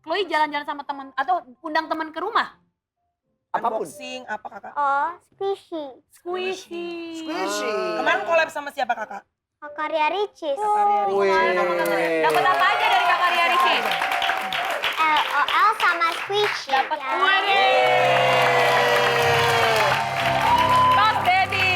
Chloe jalan-jalan sama teman atau undang teman ke rumah? Apapun. Unboxing apa kakak? Oh, squishy. Squishy. Squishy. Kemarin collab sama siapa kakak? Kakak Ria Ricis. Wih. Dapat apa aja dari Kakak Ria Ricis? LOL sama squishy. Dapat ya. Tos Daddy.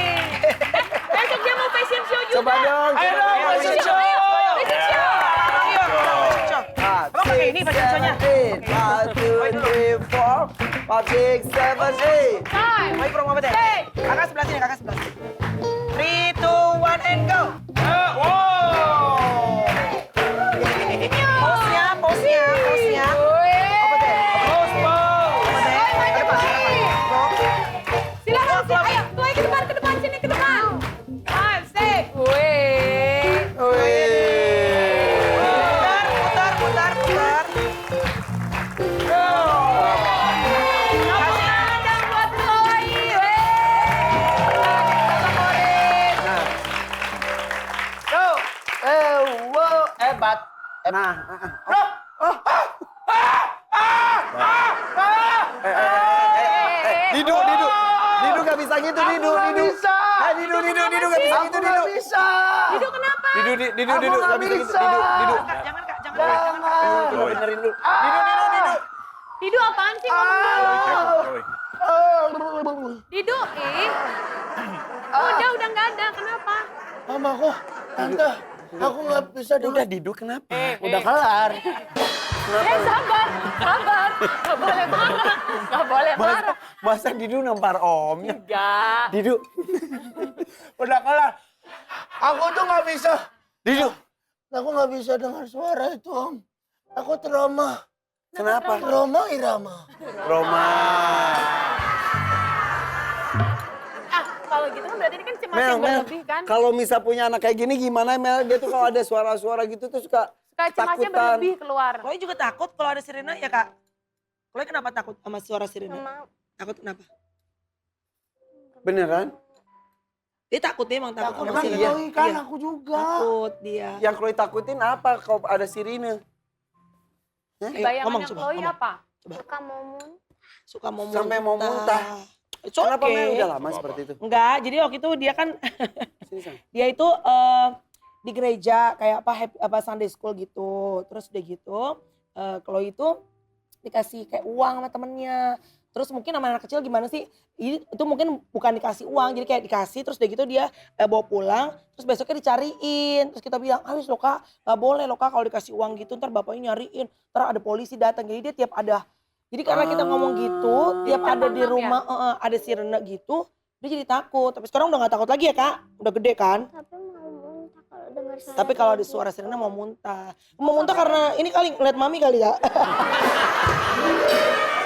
Besok dia mau fashion show juga. Coba dong. Ayo dong, fashion show. Ayo, fashion show. Ayo, fashion show. Abang pakai ini fashion show-nya. 1, 2, 3, 4, 5, 6, 7, 8. Time. Mau promo apa deh? Kakak sebelah sini, kakak sebelah sini. 3, 2, 1, and go. Pose-nya. Apa deh? Apa deh? Ke depan. Silakan, ayo, Chloe ke depan, sini ke depan. 5, 6. Wih. Putar. Ada buat Chloe. Favorit. Hebat. Nah. Didu gak bisa gitu, Didu. bisa. Didu gak bisa gitu, Didu. Didu kenapa? Didu gak bisa gitu, Didu. Jangan kak. Kita benerin dulu. Didu. Didu apaan sih ngomong dulu? Didu, udah nggak ada. Kenapa? Mamaku, tante, aku nggak bisa dengar. Udah Didu kenapa? Udah kelar. Sabar. Nggak boleh marah. Masa Didu nampar omnya? Enggak. Didu. Udah kelar. Aku tuh nggak bisa. Didu. Aku nggak bisa dengar suara itu, Om. Aku trauma. Kenapa? Roma Irama. Roma. Kalau gitu kan berarti ini kan cemas Mel, yang berlebih kan? kalau Misa punya anak kayak gini gimana Mel? Dia tuh kalau ada suara-suara gitu tuh suka Kayak cemasnya takutan. berlebih keluar. Chloe juga takut kalau ada sirena ya kak? Chloe kenapa takut sama suara sirena? Mama, Takut kenapa? Beneran? Dia takut, dia emang takut sama Emang sirena. iya. Chloe kan Iya. aku juga. Takut dia. Yang Chloe takutin apa kalau ada sirine? Ayo, Bayangannya ngomong coba. Chloe ngomong. apa? suka momun. Suka mau Sampai mau muntah. It's Kenapa okay. Mel udah lama seperti itu? Enggak, jadi waktu itu dia kan Sini, Sang. dia itu di gereja kayak apa Sunday school gitu. Terus udah gitu Chloe itu dikasih kayak uang sama temennya. Terus mungkin sama anak kecil gimana sih? Itu mungkin bukan dikasih uang, jadi kayak dikasih terus udah gitu dia bawa pulang. Terus besoknya dicariin. Terus kita bilang, awas loh kak, gak boleh loh kak kalau dikasih uang gitu. Ntar bapaknya nyariin, ntar ada polisi datang. Jadi dia tiap ada, jadi karena kita ngomong gitu, tiap ada di rumah ada sirene gitu, dia jadi takut. Tapi sekarang udah gak takut lagi ya kak, udah gede kan. Tapi mau muntah kalau dengar suara. Tapi kalau ada suara sirene mau muntah. Mau muntah karena ini kali ngeliat mami kali ya.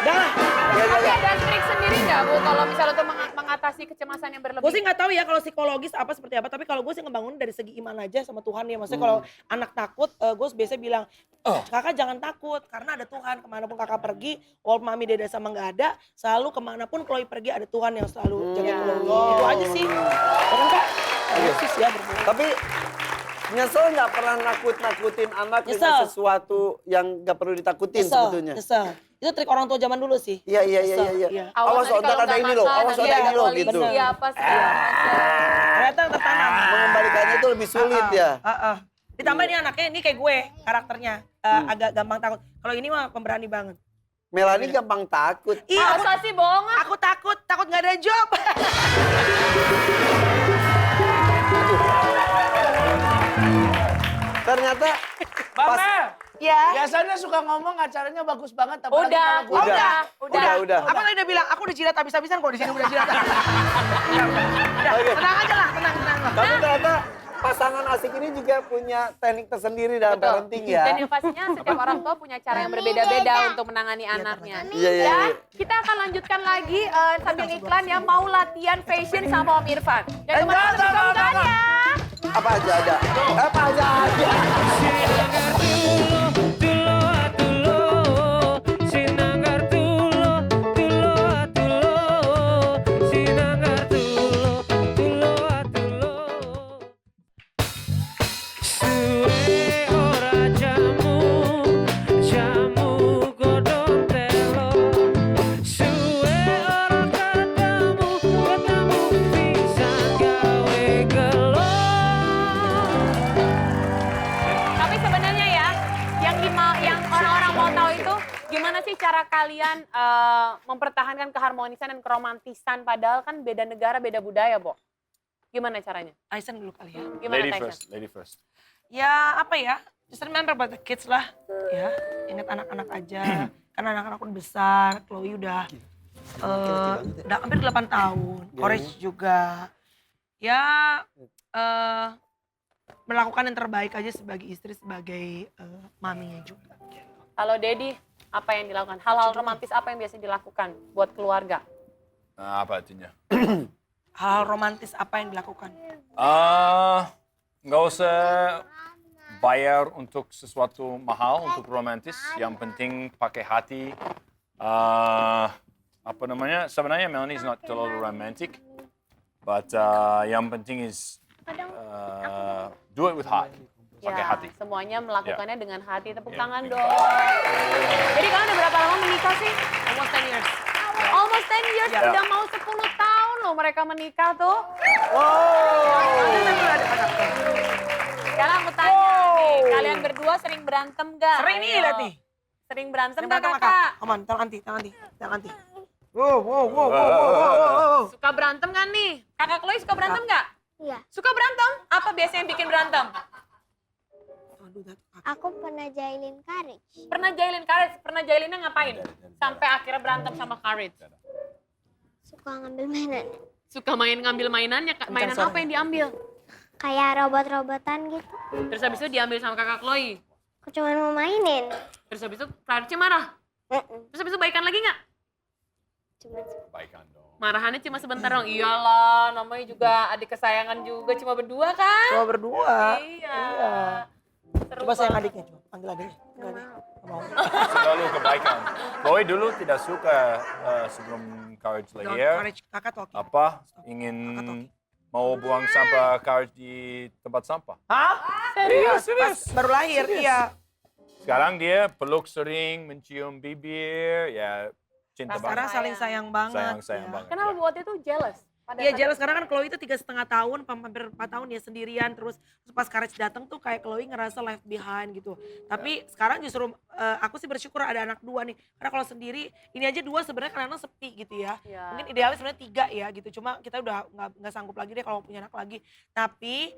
Dah. Tapi ada trik sendiri nggak Bu kalau misalnya untuk mengatasi kecemasan yang berlebih? Gue sih nggak tahu ya kalau psikologis apa seperti apa. Tapi kalau gue sih ngebangun dari segi iman aja sama Tuhan ya. Maksudnya kalau anak takut, gue biasa bilang, kakak jangan takut karena ada Tuhan. Kemanapun kakak pergi, walaupun mami deda sama nggak ada, selalu kemanapun Chloe pergi ada Tuhan yang selalu jaga Chloe. Itu aja sih. Ya kan kak? Yesus ya berbohong. Tapi nyesel nggak pernah nakut-nakutin anak dengan Nyesel. sesuatu yang nggak perlu ditakutin sebetulnya? Nyesel. Itu trik orang tua zaman dulu sih. Iya. Iya. Awas nanti ntar kalau ada nggak ini loh, makan, awas nanti ada ini loh polisi, gitu. apa segala macam. Ternyata tertanam. Mengembalikannya itu lebih sulit ya. Ditambah nih anaknya ini kayak gue karakternya agak gampang takut. Kalau ini mah pemberani banget. Melani gampang takut. Iya, Masa sih bohong ah? aku takut nggak ada job. Ternyata Bang pas Mel, Ya. biasanya suka ngomong acaranya bagus banget. apalagi Udah, kalau gua- Udah. Aku tadi udah bilang aku udah jilat habis-habisan kok di sini udah jilat. Udah, Oke. tenang aja lah, tenang. Tapi ternyata pasangan asik ini juga punya teknik tersendiri dalam parenting ya. Dan yang pastinya setiap orang tua punya cara yang berbeda-beda untuk menangani anaknya. Iya. Dan kita akan lanjutkan lagi sambil iklan ya, mau latihan fashion sama Om Irfan. Dan teman-teman buka-bukaan ya. Apa aja ada? Apa aja ada? gimana sih cara kalian mempertahankan keharmonisan dan keromantisan padahal kan beda negara, beda budaya, Bo? Gimana caranya? Tyson dulu kali ya. Gimana Lady Tyson? first, lady first. Ya apa ya, just remember about the kids lah. Ya, ingat anak-anak aja. Karena anak-anak udah besar, Chloe udah hampir 8 tahun. Courage juga. Ya, melakukan yang terbaik aja sebagai istri, sebagai maminya juga. Kalau Dedi, apa yang dilakukan? Hal-hal romantis apa yang biasa dilakukan buat keluarga? Nah, apa artinya? Hal romantis apa yang dilakukan? Nggak usah bayar untuk sesuatu mahal, untuk romantis. Yang penting pakai hati. Apa namanya? Sebenarnya Melanie is not terlalu romantic. But yang penting is do it with heart. Pakai hati. Semuanya melakukannya dengan hati. Tepuk tangan dong. Jadi kalian udah berapa lama menikah sih? Almost 10 years. Almost 10 years, Ya. udah mau 10 tahun loh mereka menikah tuh. Sekarang aku tanya nih, kalian berdua sering berantem gak? Sering nih, Ayo. lihat nih. Sering berantem Sering gak berantem, kakak? Come on, tangan anti. Suka berantem kan nih? Kakak Chloe suka berantem gak? Iya. Suka berantem? Apa biasanya yang bikin berantem? Aku pernah jahilin Courage. Pernah jahilin Courage? Pernah jahilinnya ngapain? Sampai akhirnya berantem sama Courage. Suka ngambil mainan. Suka ngambil mainannya, mainan apa yang diambil? Kayak robot-robotan gitu. Terus habis itu diambil sama kakak Chloe. Aku cuma mau mainin. Terus habis itu Courage marah. Terus habis itu baikan lagi nggak? Cuma Baikan dong. Marahannya cuma sebentar dong. Iyalah, namanya juga adik kesayangan juga, cuma berdua kan? Cuma berdua. Iya. Seru Coba sayang banget. adiknya, coba panggil adiknya. Enggak deh, nggak mau. Selalu kebaikan. Chloe dulu tidak suka sebelum Courage Don't lahir. courage, kakak talking. Apa? Ingin mau buang sampah Courage di tempat sampah. Hah? Serius? Pas baru lahir, iya. Sekarang dia peluk sering, mencium bibir, ya cinta Sekarang banget. saling sayang banget. Sayang ya. banget. Kenapa buat itu jealous? Iya jelas karena kan Chloe itu 3,5 tahun, hampir 4 tahun ya sendirian. Terus pas Courage datang tuh kayak Chloe ngerasa left behind gitu. Tapi sekarang justru aku sih bersyukur ada anak 2 nih. Karena kalau sendiri ini aja 2 sebenarnya kadang sepi gitu ya. Iya. Mungkin idealnya sebenarnya 3 ya gitu. Cuma kita udah nggak sanggup lagi deh kalau punya anak lagi. Tapi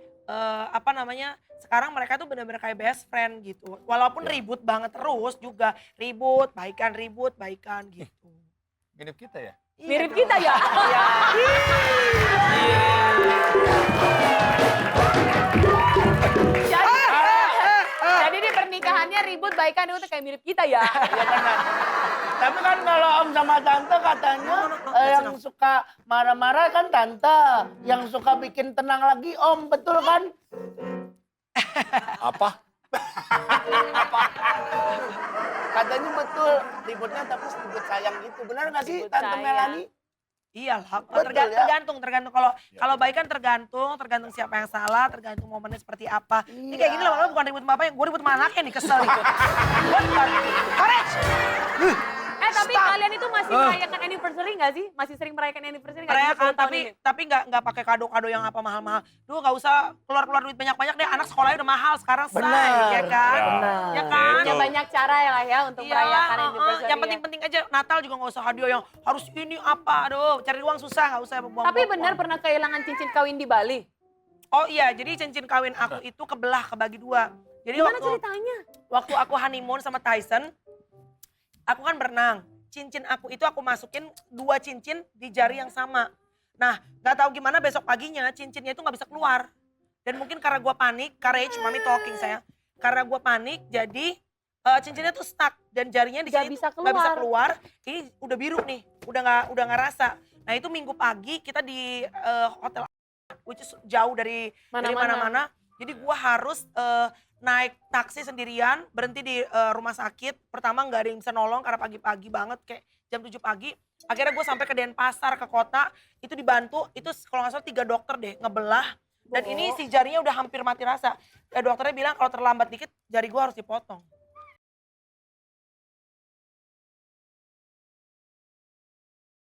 apa namanya sekarang mereka tuh benar-benar kayak best friend gitu. Walaupun ribut banget terus juga ribut, baikan gitu. Mirip kita ya? Mirip kita ya? Jadi di pernikahannya ribut baikan itu kayak mirip kita ya? Iya benar. Tapi kan kalau om sama tante katanya yang suka marah-marah kan tante. Yang suka bikin tenang lagi om, betul kan? Apa? Katanya betul, ributnya tapi sedikit sayang gitu. Benar nggak sih Ribut tante sayang. Melani? Iyalah, Betul, tergantung ya? kalau baikan tergantung siapa yang salah, tergantung momennya seperti apa. Ini kayak gini lama-lama bukan ribut sama apa yang gue ribut sama anaknya nih, kesel nih. Courage! Tapi kalian itu masih merayakan anniversary nggak sih? Masih sering merayakan anniversary nggak? Merayakan 10 tahun ini? tapi nggak pakai kado-kado yang apa mahal-mahal. Duh nggak usah keluar duit banyak-banyak deh, anak sekolahnya udah mahal sekarang say, Benar, ya kan? benar. Ya kan? Punya banyak cara ya lah ya untuk merayakan anniversary. yang penting-penting aja Natal juga nggak usah hadiah yang harus ini apa, aduh cari uang susah nggak usah buang. Tapi benar pernah kehilangan cincin kawin di Bali? Oh iya, jadi cincin kawin aku itu kebagi 2. Jadi Gimana ceritanya? waktu aku honeymoon sama Tyson, aku kan berenang. Cincin aku itu aku masukin 2 cincin di jari yang sama. Nah, nggak tahu gimana besok paginya cincinnya itu nggak bisa keluar. Dan mungkin karena gua panik, Courage, mami talking saya. Karena gua panik, jadi cincinnya tuh stuck dan jarinya di Nggak sini bisa tuh nggak bisa keluar. keluar. Ini udah biru nih, udah nggak rasa. Nah itu minggu pagi kita di hotel, which is jauh dari mana-mana. Jadi gua harus naik taksi sendirian, berhenti di rumah sakit. Pertama nggak ada yang bisa nolong karena pagi-pagi banget, kayak jam 7 pagi. Akhirnya gue sampai ke Denpasar, ke kota, itu dibantu, itu kalau nggak salah 3 dokter deh, ngebelah. Dan ini si jarinya udah hampir mati rasa. Dokternya bilang kalau terlambat dikit, jari gue harus dipotong.